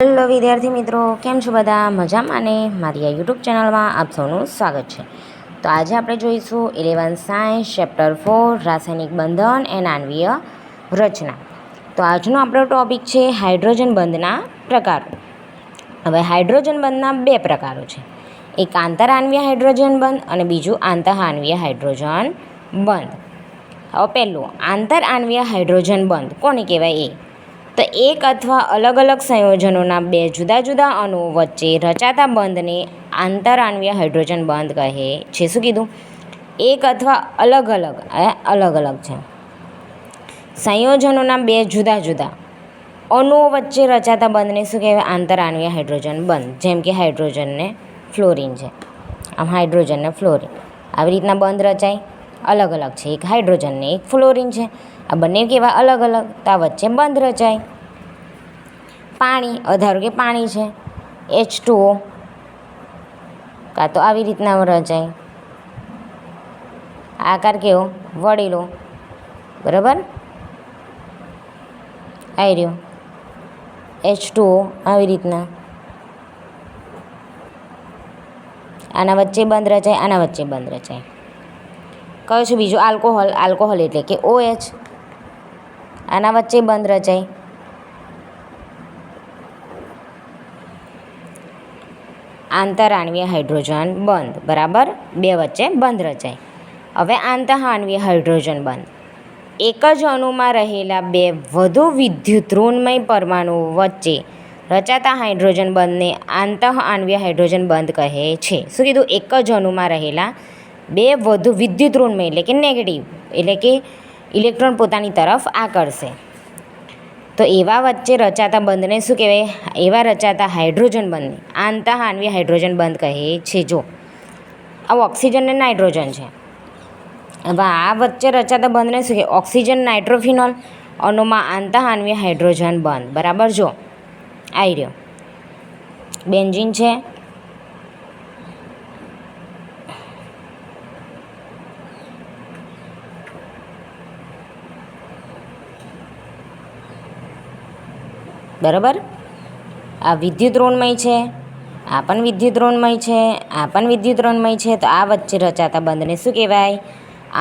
Hello વિદ્યાર્થી મિત્રો, કેમ છો બધા? મજામાં ને? મારી આ યુટ્યુબ ચેનલમાં આપ સૌનું સ્વાગત છે. તો આજે આપણે જોઈશું 11th સાયન્સ ચેપ્ટર 4 રાસાયણિક બંધન એન્ડ આણ્વીય રચના. તો આજનો આપણો ટોપિક છે હાઇડ્રોજન બંધના પ્રકારો. હવે હાઇડ્રોજન બંધના બે પ્રકારો છે, એક આંતરઆણ્વીય હાઇડ્રોજન બંધ અને બીજું આંતરઆણ્વીય હાઇડ્રોજન બંધ. હવે પહેલું આંતરઆણ્વીય હાઇડ્રોજન બંધ કોને કહેવાય? તો એક અથવા અલગ અલગ સંયોજનોના બે જુદા જુદા અણુઓ વચ્ચે રચાતા બંધને આંતરઆણ્વીય હાઇડ્રોજન બંધ કહે છે. શું કીધું? એક અથવા અલગ અલગ છે સંયોજનોના બે જુદા જુદા અણુઓ વચ્ચે રચાતા બંધને શું કહેવાય? આંતરઆણ્વીય હાઇડ્રોજન બંધ. જેમ કે હાઇડ્રોજનને ફ્લોરિન છે, આમ હાઇડ્રોજનને ફ્લોરિન, આવી રીતના બંધ રચાય. અલગ અલગ છે, એક હાઇડ્રોજન ને એક ફ્લોરિન છે, આ બંને કેવા? અલગ અલગ, તો આ વચ્ચે બંધ રચાય. પાણી, ધારો કે પાણી છે H2O, કાં તો આવી રીતના રચાય. આકાર કેવો? વળેલો, બરાબર. આવી રહ્યો H2O આવી રીતના, આના વચ્ચે બંધ રચાય, આના વચ્ચે બંધ રચાય. કયો છે બીજું? આલ્કોહોલ એટલે કે OH, આના વચ્ચે બંધ રચાય. આંતરઆણ્વીય હાઇડ્રોજન બંધ, બરાબર, બે વચ્ચે બંધ રચાય. હવે આંતરઆણ્વીય હાઇડ્રોજન બંધ, એક જ અણુમાં રહેલા બે વધુ વિદ્યુતઋણમય પરમાણુઓ વચ્ચે રચાતા હાઇડ્રોજન બંધને આંતરઆણ્વીય હાઇડ્રોજન બંધ કહે છે. શું કીધું? એક જ અણુમાં રહેલા બે વધુ વિદ્યુતઋણમય એટલે કે નેગેટિવ, એટલે કે ઇલેક્ટ્રોન પોતાની તરફ આકર્ષે, તો એવા વચ્ચે રચાતા બંધને શું કહેવાય? એવા રચાતા હાઇડ્રોજન બંધને આંતરઆણ્વીય હાઇડ્રોજન બંધ કહે છે. જો આ ઓક્સિજન ને નાઇટ્રોજન છે, હવે આ વચ્ચે રચાતા બંધને શું કહેવાય? ઓક્સિજન નાઇટ્રોફિનોલ અણુમાં આંતરઆણ્વીય હાઇડ્રોજન બંધ, બરાબર. જો આવી રહ્યો બેન્ઝીન છે, બરાબર. આ વિદ્યુતઋણમય છે, આ પણ વિદ્યુતઋણમય છે, આ પણ વિદ્યુતઋણમય છે, તો આ વચ્ચે રચાતા બંધને શું કહેવાય?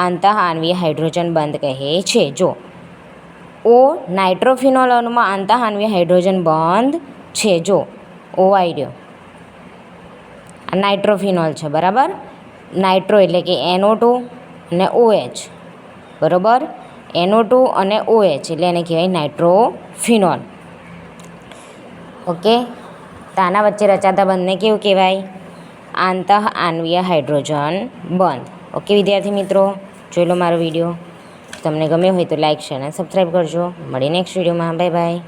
આંતરઆણ્વીય હાઇડ્રોજન બંધ કહે છે. જો ઓ નાઇટ્રોફિનોલ અણુમાં આંતરઆણ્વીય હાઇડ્રોજન બંધ છે. જો ઓ આવી રહ્યો, આ નાઇટ્રોફિનોલ છે, બરાબર. નાઇટ્રો એટલે કે NO2 અને OH, બરાબર. NO2 અને OH એટલે એને કહેવાય નાઇટ્રોફિનોલ. ઓકે, તો આના વચ્ચે રચાતા બંધને કેવું કહેવાય? આંતરઆણ્વીય હાઇડ્રોજન બંધ. ઓકે વિદ્યાર્થી મિત્રો, જોઈ લો મારો વિડીયો. તમને ગમ્યો હોય તો લાઇક, શેર અને સબસ્ક્રાઈબ કરજો. મળીએ નેક્સ્ટ વિડીયોમાં. Bye bye.